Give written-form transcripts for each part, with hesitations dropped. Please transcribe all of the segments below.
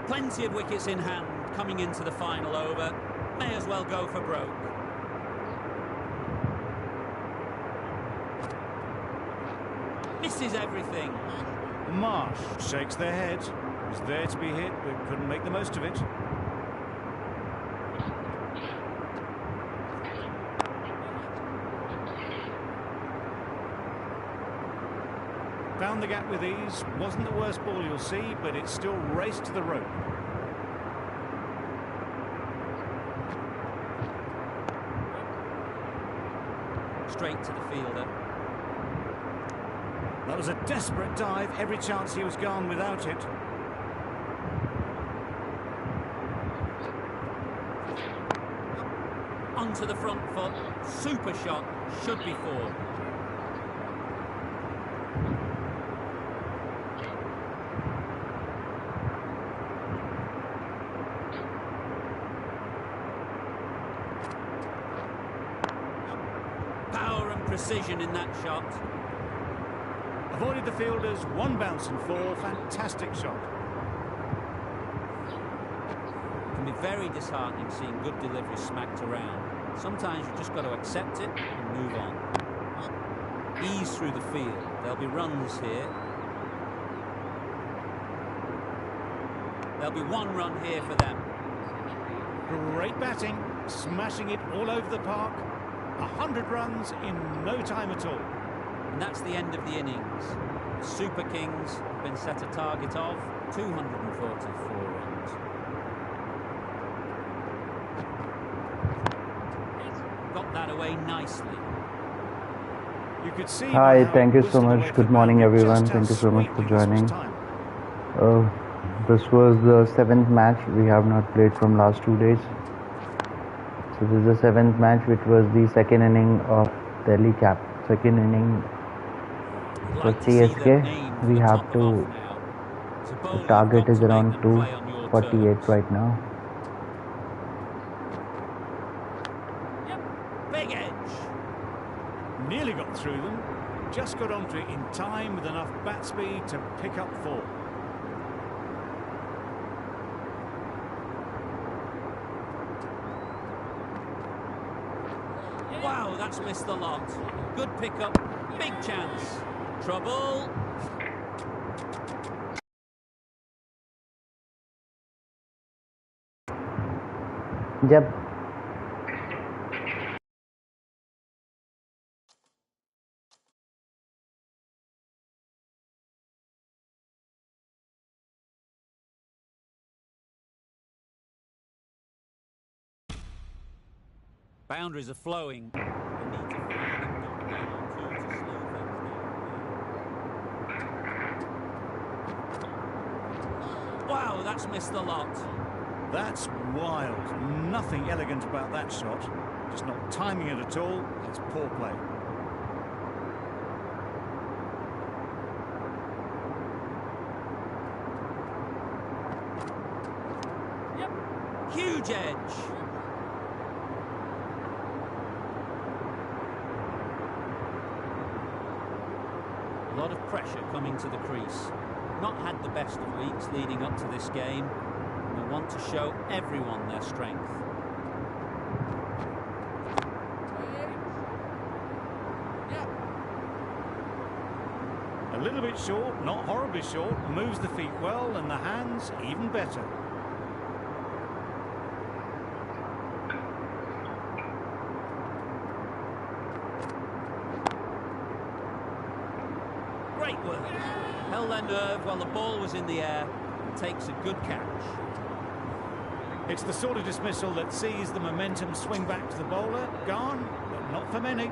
Plenty of wickets in hand coming into the final over. May as well go for broke. Misses everything. Marsh shakes their head. Was there to be hit, but couldn't make the most of it. Found the gap with ease. Wasn't the worst ball you'll see, but it still raced to the rope. Straight to the fielder. That was a desperate dive. Every chance he was gone without it. Onto the front foot. Super shot. Should be four. Power and precision in that shot. Avoided the fielders, one bounce and four. Fantastic shot. It can be very disheartening seeing good delivery smacked around. Sometimes you've just got to accept it and move on. Ease through the field. There'll be runs here. There'll be one run here for them. Great batting, smashing it all over the park. 100 runs in no time at all. And that's the end of the innings. The Super Kings have been set a target of 244 runs. Got that away nicely. You could see Hi, thank you so much. Good morning, everyone. Thank you so much for joining. This was the 7th match. We have not played from last 2 days. So this is the 7th match, which was the second inning of Delhi Cap. Second inning for CSK. We have to. The target is around 248 right now. Big edge. Nearly got through them. Just got onto it in time with enough bat speed to pick up 4. Wow, that's missed the lot. Good pickup, big chance. Trouble. Yep. Boundaries are flowing. They need to find a good 1 or 2 to slow things down. Wow, that's missed the lot. That's wild. Nothing elegant about that shot. Just not timing it at all. It's poor play. Yep. Huge edge. A lot of pressure coming to the crease. Not had the best of weeks leading up to this game. They want to show everyone their strength. A little bit short, not horribly short. Moves the feet well and the hands even better. Great work. Held their nerve while the ball was in the air and takes a good catch. It's the sort of dismissal that sees the momentum swing back to the bowler. Gone, but not for many.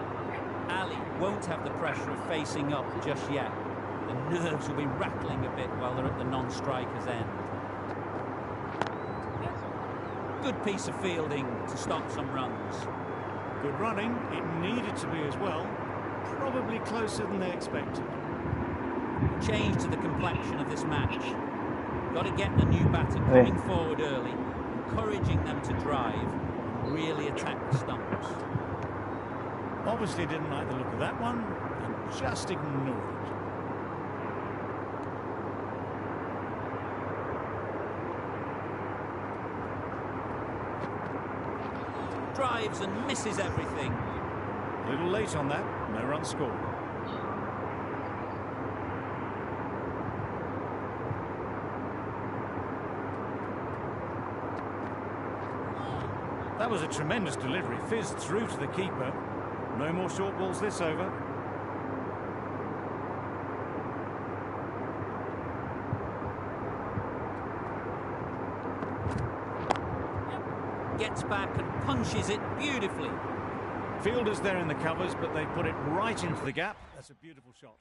Ali won't have the pressure of facing up just yet. The nerves will be rattling a bit while they're at the non-striker's end. Good piece of fielding to stop some runs. Good running. It needed to be as well. Probably closer than they expected. Change to the complexion of this match. Got to get the new batter coming forward early, encouraging them to drive and really attack the stumps. Obviously didn't like the look of that one and just ignored it. Drives and misses everything. A little late on that. No run scored. That was a tremendous delivery. Fizzed through to the keeper. No more short balls this over. Gets back and punches it beautifully. Fielders there in the covers, but they put it right into the gap. That's a beautiful shot.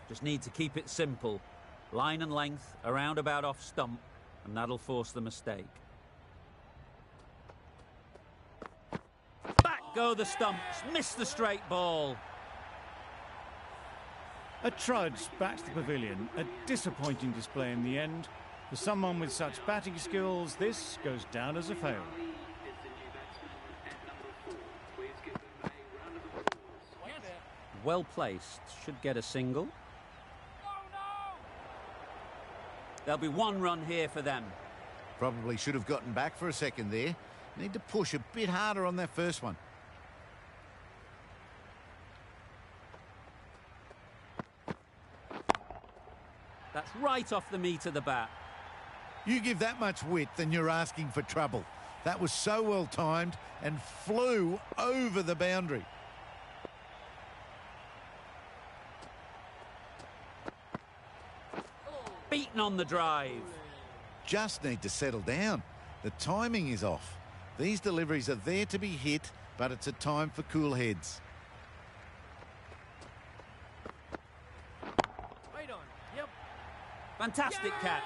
Just need to keep it simple. Line and length, around about off stump, and that'll force the mistake. Back go the stumps, miss the straight ball. A trudge back to the pavilion. A disappointing display in the end. For someone with such batting skills, this goes down as a fail. Well placed, should get a single. There'll be one run here for them. Probably should have gotten back for a second there. Need to push a bit harder on that first one. That's right off the meat of the bat. You give that much width and you're asking for trouble. That was so well timed and flew over the boundary. Beaten on the drive. Just need to settle down. The timing is off. These deliveries are there to be hit, but it's a time for cool heads. Right on. Yep. Fantastic catch.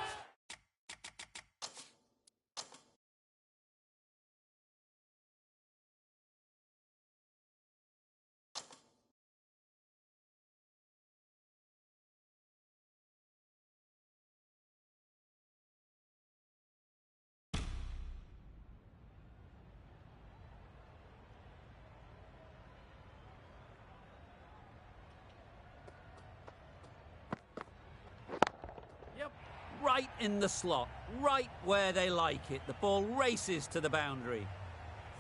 Yep. Right in the slot, right where they like it. The ball races to the boundary.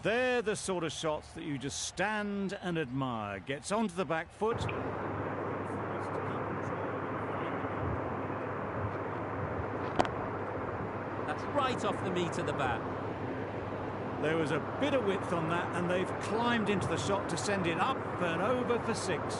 They're the sort of shots that you just stand and admire. Gets onto the back foot. That's right off the meat of the bat. There was a bit of width on that, and they've climbed into the shot to send it up and over for 6.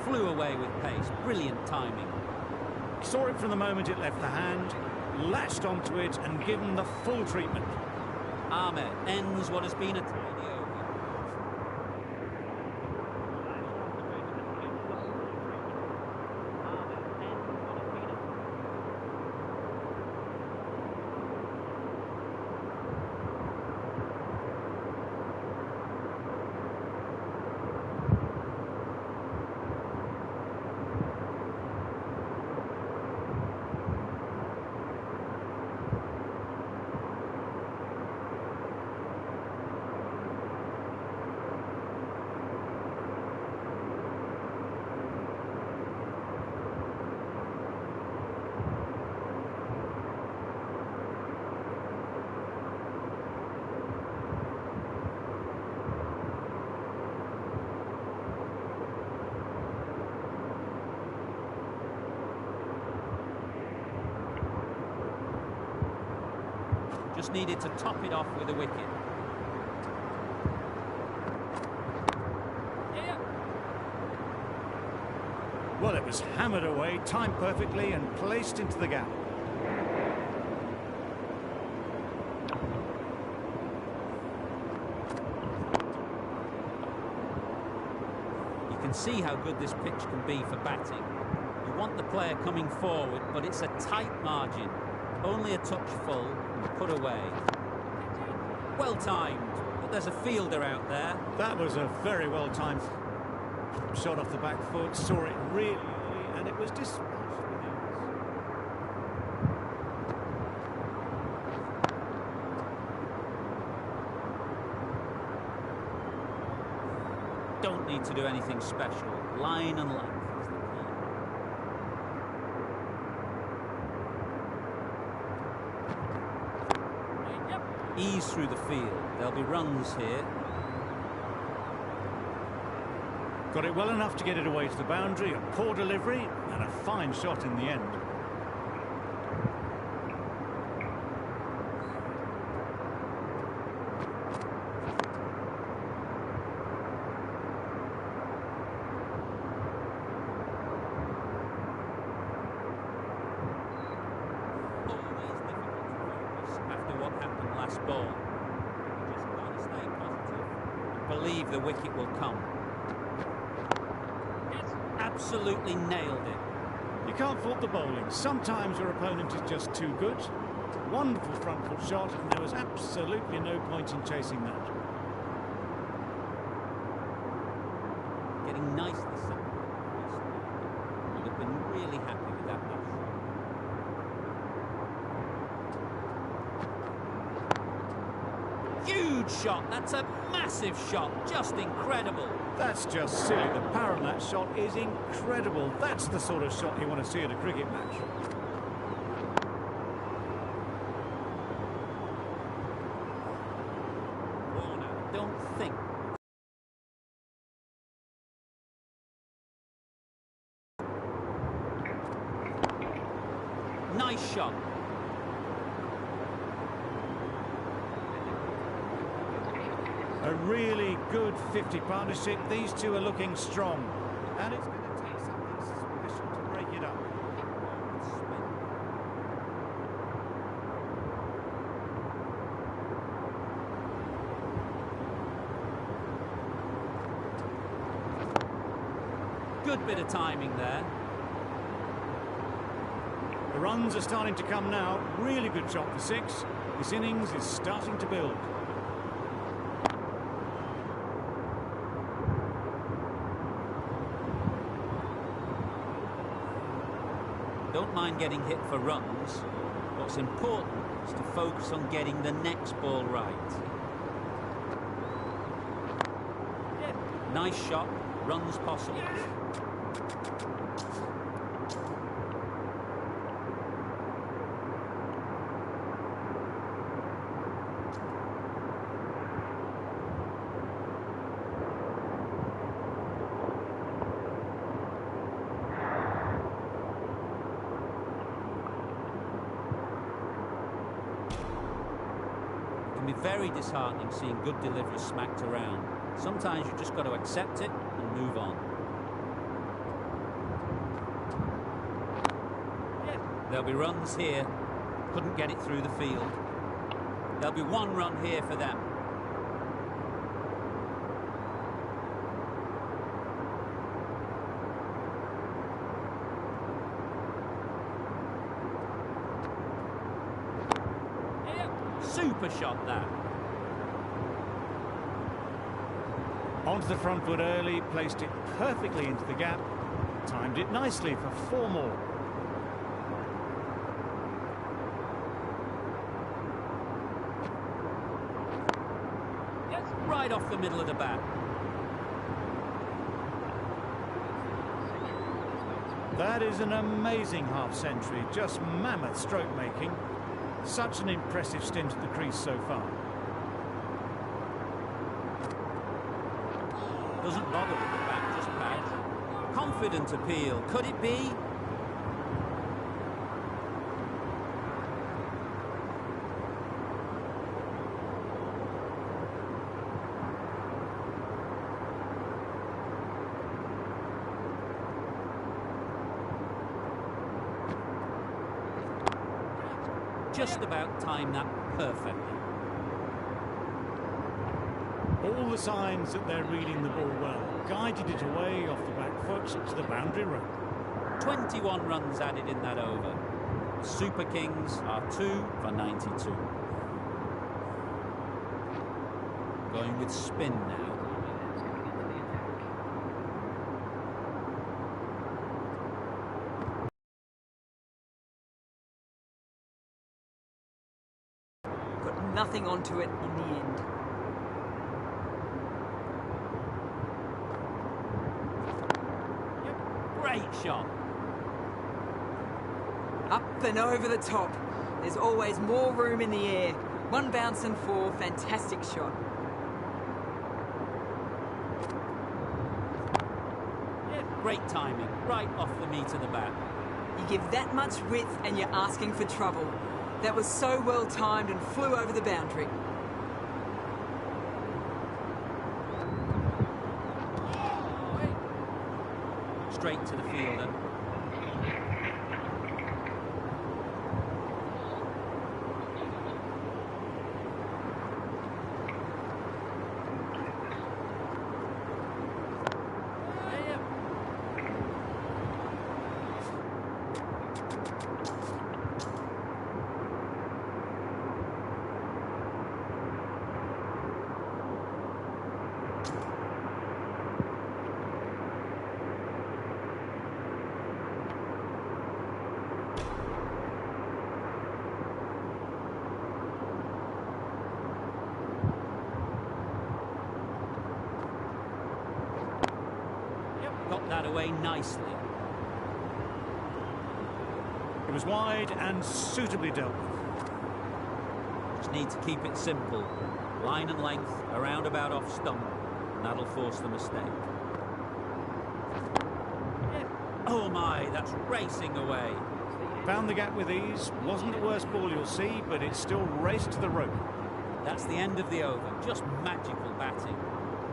Flew away with pace. Brilliant timing. Saw it from the moment it left the hand, latched onto it and given the full treatment. Ahmed ends what has been a tidy over. Just needed to top it off with a wicket. Yeah. Well, it was hammered away, timed perfectly and placed into the gap. You can see how good this pitch can be for batting. You want the player coming forward, but it's a tight margin. Only a touch full and put away. Well timed, but there's a fielder out there. That was a very well timed shot off the back foot, saw it really early and it was dispatched with ease. Don't need to do anything special. Line and length is the key. Yep. Ease through the field. There'll be runs here. Got it well enough to get it away to the boundary, a poor delivery and a fine shot in the end. Always difficult to focus after what happened ball. You just got to stay positive and believe the wicket will come. Absolutely nailed it. You can't fault the bowling. Sometimes your opponent is just too good. Wonderful front foot shot, and there was absolutely no point in chasing that. Getting nicely set. Would have been really happy with that last shot. Huge shot. That's a massive shot. Just incredible. That's just silly. The power of that shot is incredible. That's the sort of shot you want to see at a cricket match. Warner, don't think. Nice shot. A really good 50 partnership. These two are looking strong. And it's going to take something special to break it up. Good bit of timing there. The runs are starting to come now. Really good shot for 6. This innings is starting to build. Don't mind getting hit for runs. What's important is to focus on getting the next ball right. Nice shot, runs possible. It can be very disheartening seeing good delivery smacked around. Sometimes you just got to accept it and move on. There'll be runs here. Couldn't get it through the field. There'll be 1 run here for them. Super shot that. Onto the front foot early, placed it perfectly into the gap, timed it nicely for 4 more. Right off the middle of the bat. That is an amazing half-century, just mammoth stroke making. Such an impressive stint at the crease so far. Doesn't bother with the bat, just pad. Confident appeal. Could it be? Just about timed that perfectly. All the signs that they're reading the ball well. Guided it away off the back foot to the boundary row. 21 runs added in that over. The Super Kings are 2 for 92. Going with spin now. Nothing onto it in the end. Great shot. Up and over the top. There's always more room in the air. 1 bounce and 4. Fantastic shot. Great timing. Right off the meat of the bat. You give that much width and you're asking for trouble. That was so well timed and flew over the boundary. Straight to the fielder. got that away nicely. It was wide and suitably dealt with. Just need to keep it simple. Line and length, around about off stump, and that'll force the mistake. Oh my, that's racing away. Found the gap with ease. Wasn't the worst ball you'll see, but it still raced to the rope. That's the end of the over. Just magical batting.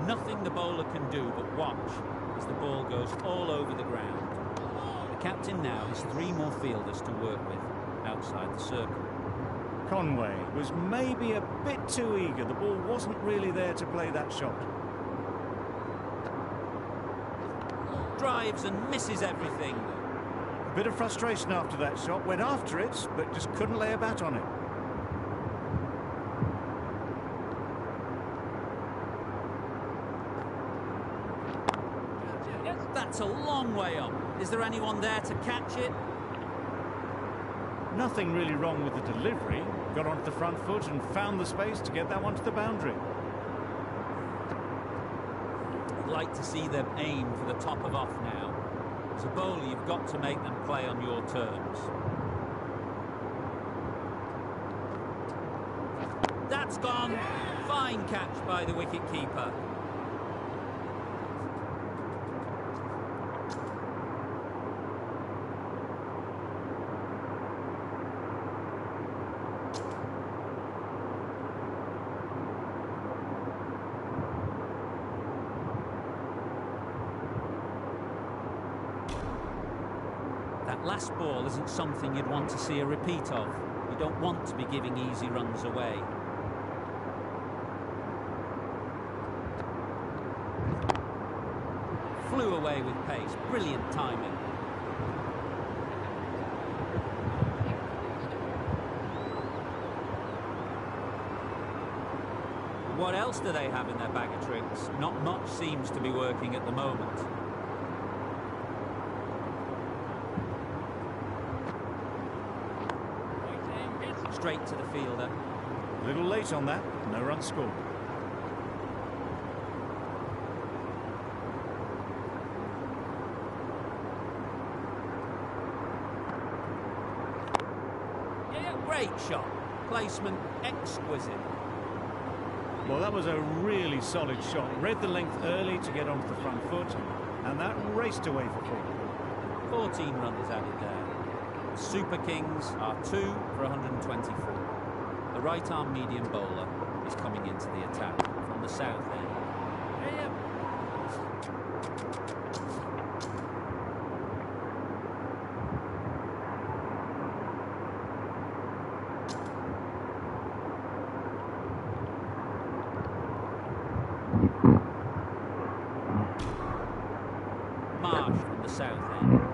Nothing the bowler can do but watch as the ball goes all over the ground. The captain now has 3 more fielders to work with outside the circle. Conway was maybe a bit too eager. The ball wasn't really there to play that shot. Drives and misses everything. A bit of frustration after that shot. Went after it, but just couldn't lay a bat on it. That's a long way up. Is there anyone there to catch it? Nothing really wrong with the delivery. Got onto the front foot and found the space to get that one to the boundary. I'd like to see them aim for the top of off now. As a bowler, you've got to make them play on your terms. That's gone. Fine catch by the wicket-keeper. That last ball isn't something you'd want to see a repeat of. You don't want to be giving easy runs away. Flew away with pace. Brilliant timing. What else do they have in their bag of tricks? Not much seems to be working at the moment. Straight to the fielder. A little late on that. No run scored. Great shot. Placement exquisite. Well, that was a really solid shot. Read the length early to get onto the front foot, and that raced away for 4. 14 runners added there. The Super Kings are 2 for 124. The right-arm medium bowler is coming into the attack from the south end. Marsh from the south end.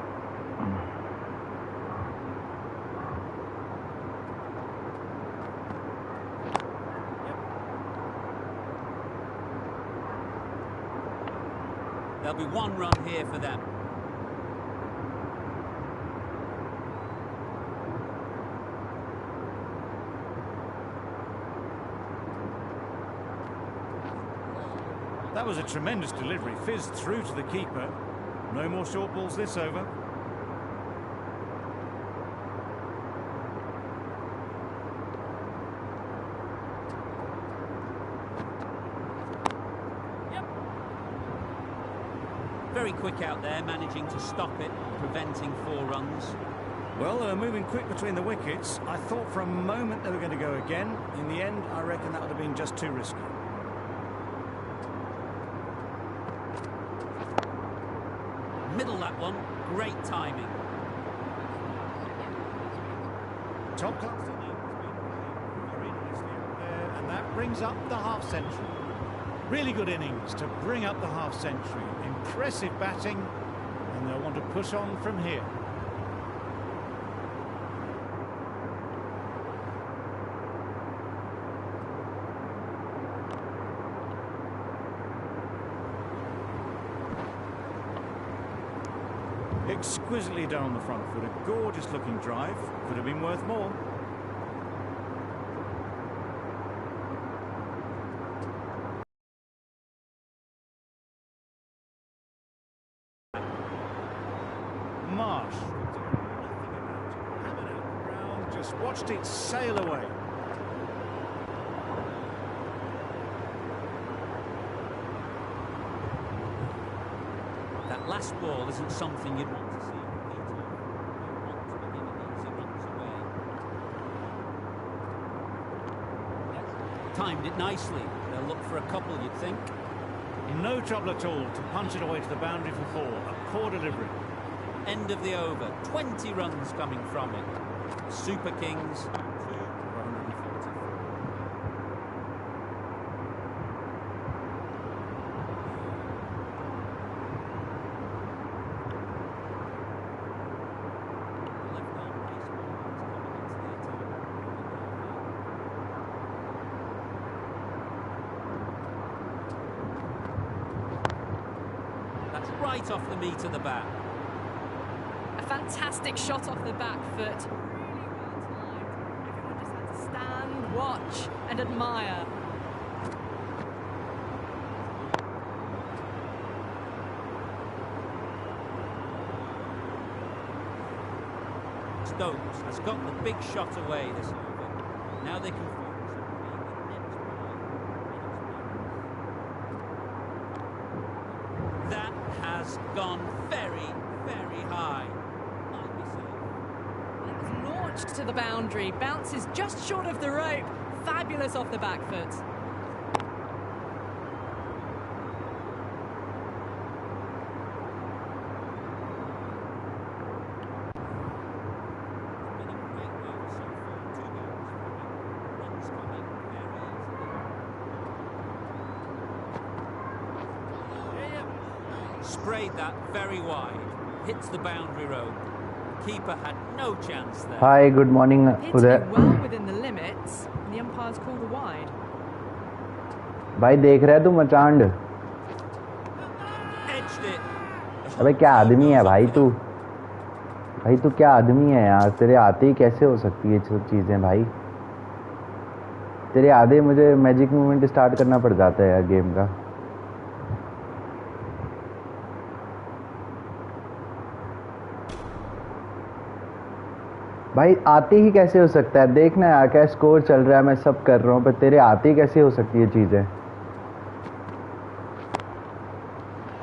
There'll be 1 run here for them. That was a tremendous delivery. Fizzed through to the keeper. No more short balls this over. Very quick out there, managing to stop it, preventing 4 runs. Well, they were moving quick between the wickets. I thought for a moment they were going to go again. In the end, I reckon that would have been just too risky. Middle that one, great timing. Top class inning has been played very nicely out there, and that brings up the half-century. Really good innings to bring up the half-century. Impressive batting, and they'll want to push on from here. Exquisitely down the front foot, a gorgeous looking drive, could have been worth more. Marsh. Hammered out the ground, just watched it sail away. That last ball isn't something you'd want to see repeat of. You want to be giving easy runs away. Timed it nicely. They'll look for a couple, you'd think. In no trouble at all to punch it away to the boundary for 4. A poor delivery. End of the over. 20 runs coming from it. Super Kings, 2 for 144. Right off the meat of the bat. A fantastic shot off the back foot. Really well timed. Everyone just had to stand, watch, and admire. Stokes has got the big shot away this over. Now they can focus on being the next ball. That has gone very, very high. Might be safe. It was launched to the boundary, bounces just short of the rope. Fabulous off the back foot. Been a great over so far. 2 goals from it. Runs coming very easily. Sprayed that very wide. Hits the boundary rope. The keeper had no chance there. Hi, good morning, Appeared to Uday. be well within the limits, and the umpires called a wide. भाई देख रहा है तू मचांड? Edged it. अबे क्या आदमी है भाई तू? भाई तू क्या आदमी है यार? तेरे आते ही कैसे हो सकती है ये सब चीजें भाई? तेरे आधे मुझे मैजिक मूवमेंट स्टार्ट करना पड़ जाता है यार गेम का। भाई आते ही कैसे हो सकता है? देखना यार क्या स्कोर चल रहा है, मैं सब कर रहा हूँ, पर तेरे आते ही कैसे हो सकती है चीजें?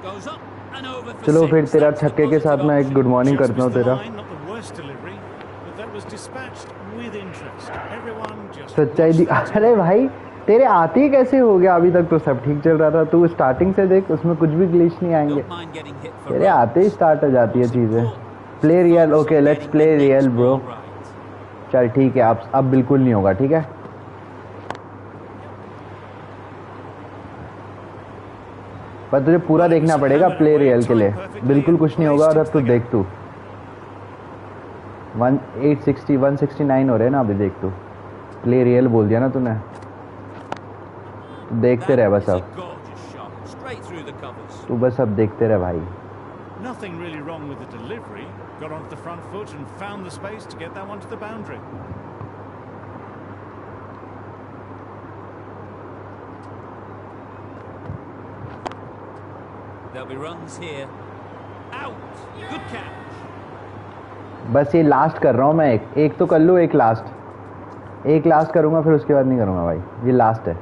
Goes up and over for चलो फिर 6. तेरा That's the छक्के के साथ positive मैं एक option. गुड मॉर्निंग Just करता हूँ missed the तेरा। line, not the worst delivery, but that was dispatched with interest. Everyone just सच्चाई दी। watched that. अरे भाई तेरे आते ही कैसे हो गया? अभी तक तो सब ठीक चल रहा था। तू स्टार्टिंग से देख, उसमें कुछ भी ग्लिच नहीं आएंगे। Don't mind getting hit for तेरे runs. आते ही स्टार्ट हो जाती है What's चीजें। important play is real, focus okay on let's getting play the real next bro. ball right. चल ठीक है, अब बिल्कुल नहीं होगा, ठीक है? पर तुझे पूरा देखना पड़ेगा प्ले रियल के लिए। बिल्कुल कुछ नहीं होगा, और अब तू देख तू 1860 169 हो रहे हैं ना अभी, देख तू। प्ले रियल बोल दिया ना तूने, देखते रहे बस That is अब। a gorgeous shot, straight through the covers. तू बस अब देखते रहे भाई। Nothing really wrong with the delivery. Got onto the front foot and found the space to get that one to the boundary. There'll be runs here. Out. Good catch. बस ये last कर रहा हूँ मैं, एक तो कर लूँ, एक लास्ट करूँगा, फिर उसके बाद नहीं करूँगा भाई। ये लास्ट है,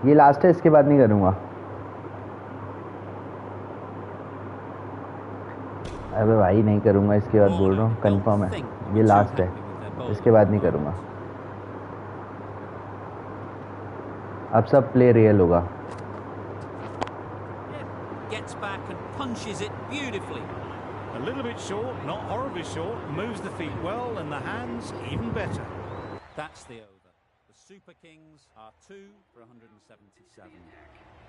ये लास्ट है, इसके बाद नहीं करूँगा। अबे भाई नहीं करूँगा, इसके बाद बोल रहा हूँ, कंफर्म है, ये लास्ट है, इसके बाद नहीं करूँगा। अब सब प्ले रियल होगा। Gets back and punches it beautifully. A little bit short, not horribly short. Moves the feet well and the hands even better. That's the over. The Super Kings are 2 for 177.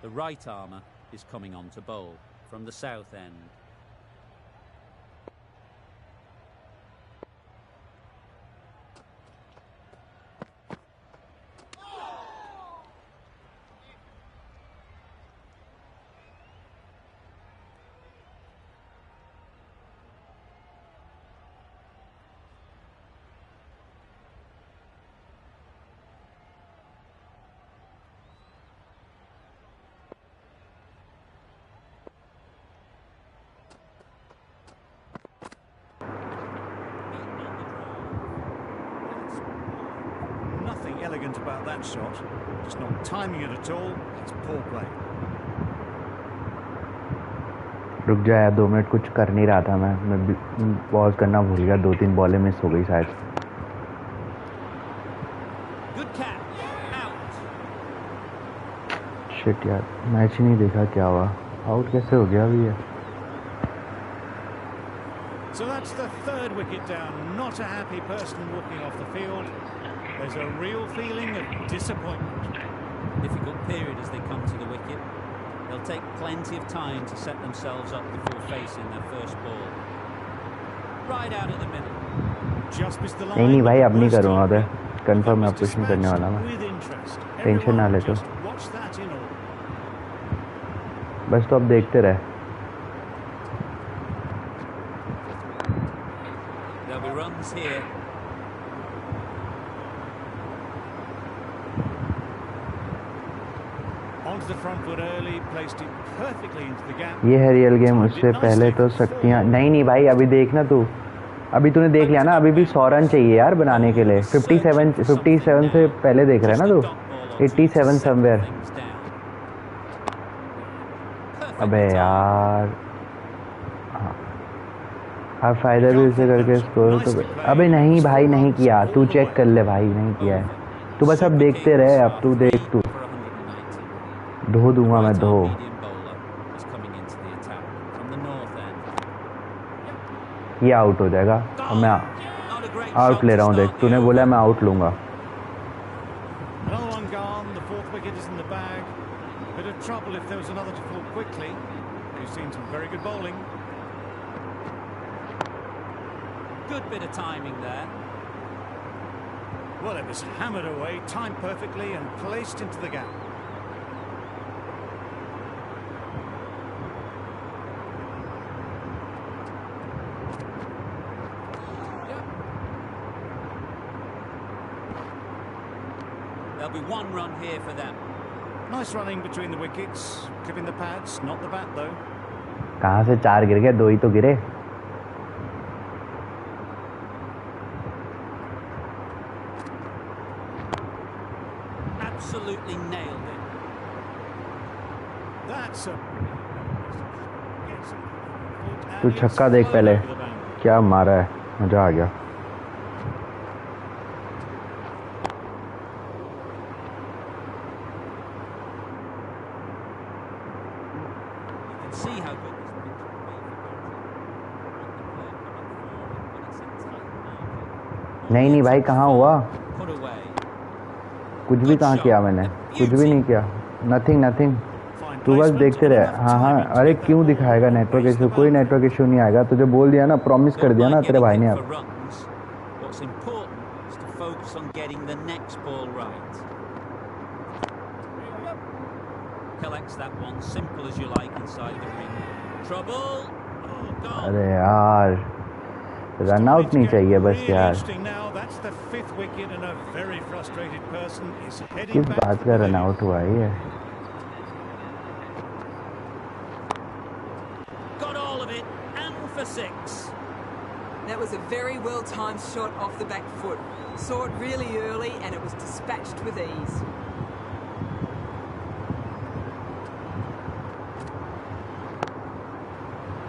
The right armour is coming on to bowl from the south end. about that shot. Just not timing it at all. It's poor play. रुक जा यार 2 minute कुछ कर नहीं रहा था मैं pause करना भूल गया 2-3 बॉलें मिस हो गई शायद शिट यार मैच ही नहीं देखा क्या हुआ आउट कैसे हो गया अभी ये So that's the third wicket down. Not a happy person walking off the field. There's a real feeling of disappointment. Difficult period as they come to the wicket. They'll take plenty of time to set themselves up before facing their first ball. Right out of the middle. Just missed the line. नहीं भाई अब नहीं करूँगा उधर confirm मैं push नहीं करने वाला मैं टेंशन ना ले तो बस तो अब देखते रहे There'll be runs here. Onto the front foot early, placed it perfectly into the gap. ये है रियल गेम उससे पहले तो शक्तियाँ नहीं भाई अभी देखना तू अभी तूने देख लिया ना अभी भी 100 रन चाहिए यार बनाने के लिए 57 से पहले देख रहा है ना तू 87 समवेयर अबे यार अब फायदा भी उसे करके स्कोर तो अबे नहीं भाई नहीं किया तू चेक कर ले भाई नहीं किया है तू बस अब देखते रहे अब तू देख तू धो दूंगा मैं धो ये आउट हो जाएगा अब मैं आउट ले रहा हूँ देख तूने बोला मैं आउट लूंगा Good bit of timing there. Well, it was hammered away, timed perfectly and placed into the gap. There'll be 1 run here for them. Nice running between the wickets, clipping the pads, not the bat though. कहाँ से 4 गिर गए 2 ही तो गिरे Absolutely nailed it. That's a तू छक्का देख पहले क्या मारा है मजा आ गया नहीं भाई कहाँ हुआ कुछ भी कहाँ किया मैंने कुछ भी नहीं किया नथिंग तू बस देखते रहे हाँ अरे क्यों दिखाएगा नेटवर्क इशू कोई नेटवर्क इशू नहीं आएगा तुझे बोल दिया ना प्रॉमिस कर दिया ना तेरे भाई ने अब अरे यार रन आउट नहीं चाहिए बस यार किस बात का रन आउट हुआ है ये That was a very well-timed shot off the back foot. Saw it really early and it was dispatched with ease.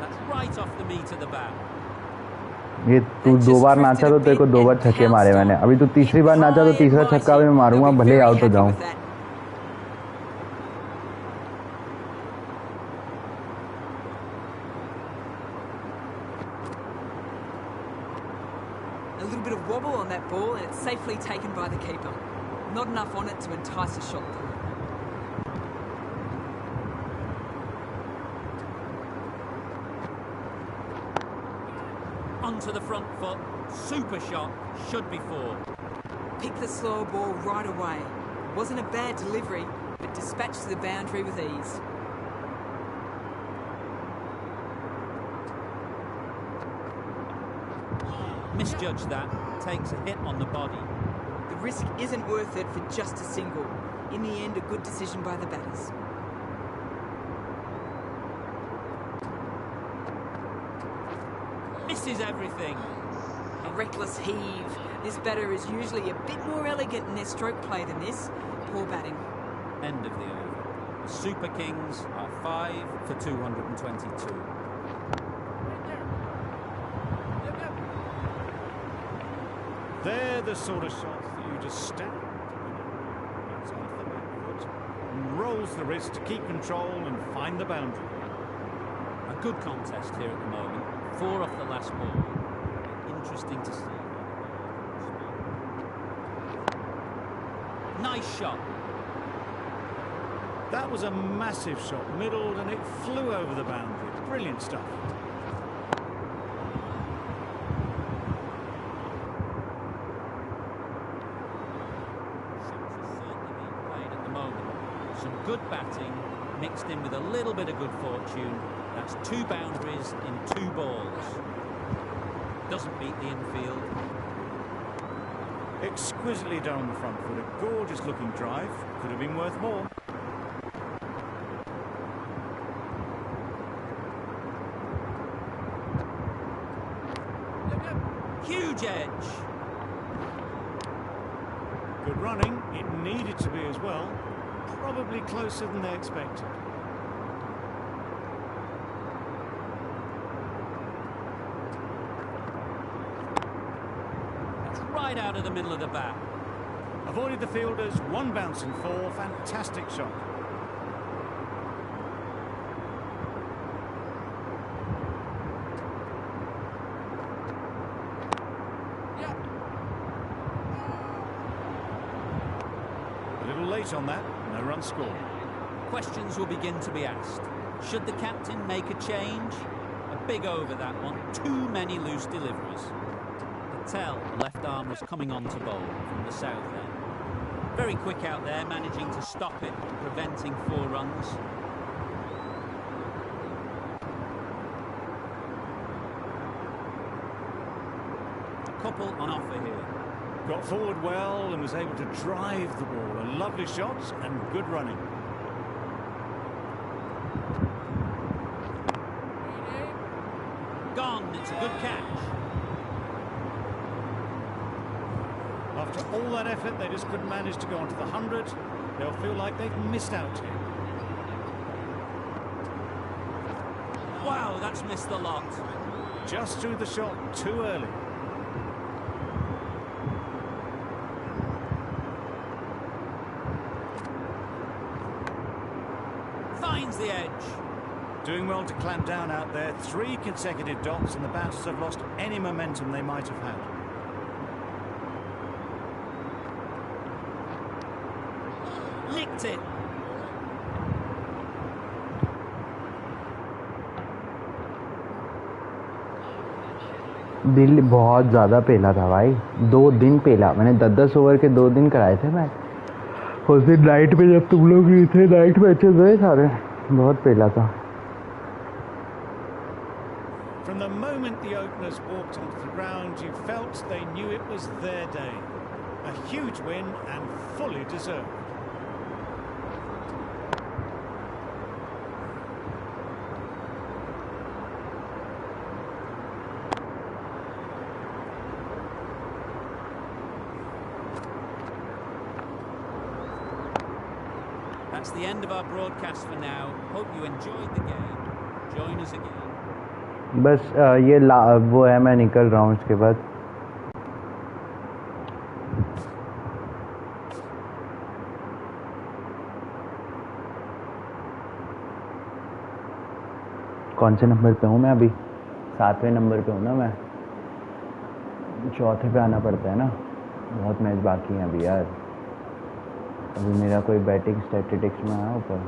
That's right off the meat of the bat. ये तू 2 बार नाचा तो तेरे को 2 बार छक्के मारे मैंने अभी तू तीसरी बार नाचा तो तीसरा छक्का भी मैं मारूंगा भले आउट हो जाऊं A little bit of wobble on that ball and it's safely taken by the keeper. Not enough on it to entice a shot through. Onto the front foot, super shot, should be 4. Picked the slower ball right away. Wasn't a bad delivery, but dispatched to the boundary with ease. Misjudged that, takes a hit on the body. The risk isn't worth it for just a single. In the end, a good decision by the batters. Misses everything. reckless heave. This batter is usually a bit more elegant in their stroke play than this. Poor batting. End of the over. The Super Kings are 5 for 222. They're the sort of shots that you just stand. Gets off the back foot and rolls the wrist to keep control and find the boundary. A good contest here at the moment. 4 off the last ball. Interesting to see. Nice shot. That was a massive shot, middled, and it flew over the boundary. Brilliant stuff. Some good batting mixed in with a little bit of good fortune. That's 2 boundaries in 2 balls. Doesn't beat the infield. Exquisitely done on the front foot. A gorgeous looking drive. Could have been worth more. Huge edge. Good running. It needed to be as well. Probably closer than they expected. That's right out of the middle of the bat. Avoided the fielders, 1 bounce and 4. Fantastic shot. A little late on that. No run scored. Questions will begin to be asked. Should the captain make a change? A big over that one. Too many loose deliveries. Patel, the left arm, was coming on to bowl from the south end. Very quick out there, managing to stop it, preventing 4 runs. A couple on offer here. Got forward well and was able to drive the ball. A lovely shot and good running. Gone. It's a good catch. After all that effort, they just couldn't manage to go onto the 100. They'll feel like they've missed out here. Wow, that's missed the lot. Just threw the shot too early. Finds the edge. Doing well to clamp down out there. 3 consecutive dots and the batters have lost any momentum they might have had. Nicked it. दिल बहुत ज़्यादा पेला था भाई. 2 दिन पेला. मैंने 10-10 over के 2 दिन कराए थे मैच. उस दिन नाइट में जब तुम लोग गए थे, नाइट मैचेस हुए सारे. बहुत पेला था. From the moment the openers walked onto the ground, you felt they knew it was their day. A huge win and fully deserved. That's the end of our broadcast for now. Hope you enjoyed the game. Join us again. बस ये वो है, मैं निकल रहा हूँ इसके बाद. कौन से नंबर पे हूँ मैं अभी? 7वें नंबर पे हूँ ना मैं. 4थे पे आना पड़ता है ना. बहुत मैच बाकी हैं अभी यार. अभी मेरा कोई बैटिंग स्टैटिस्टिक्स में आया ऊपर.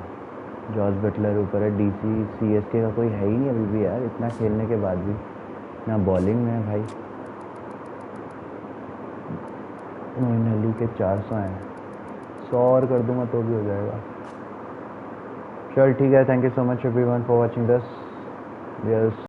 जॉर्ज बटलर ऊपर है. डीसी सीएसके का कोई है ही नहीं अभी भी यार, इतना खेलने के बाद भी. ना बॉलिंग में है भाई. मोइन अली के 400 हैं. 100 और कर दूंगा तो भी हो जाएगा. चल ठीक है. Thank you so much everyone for watching this. Yes.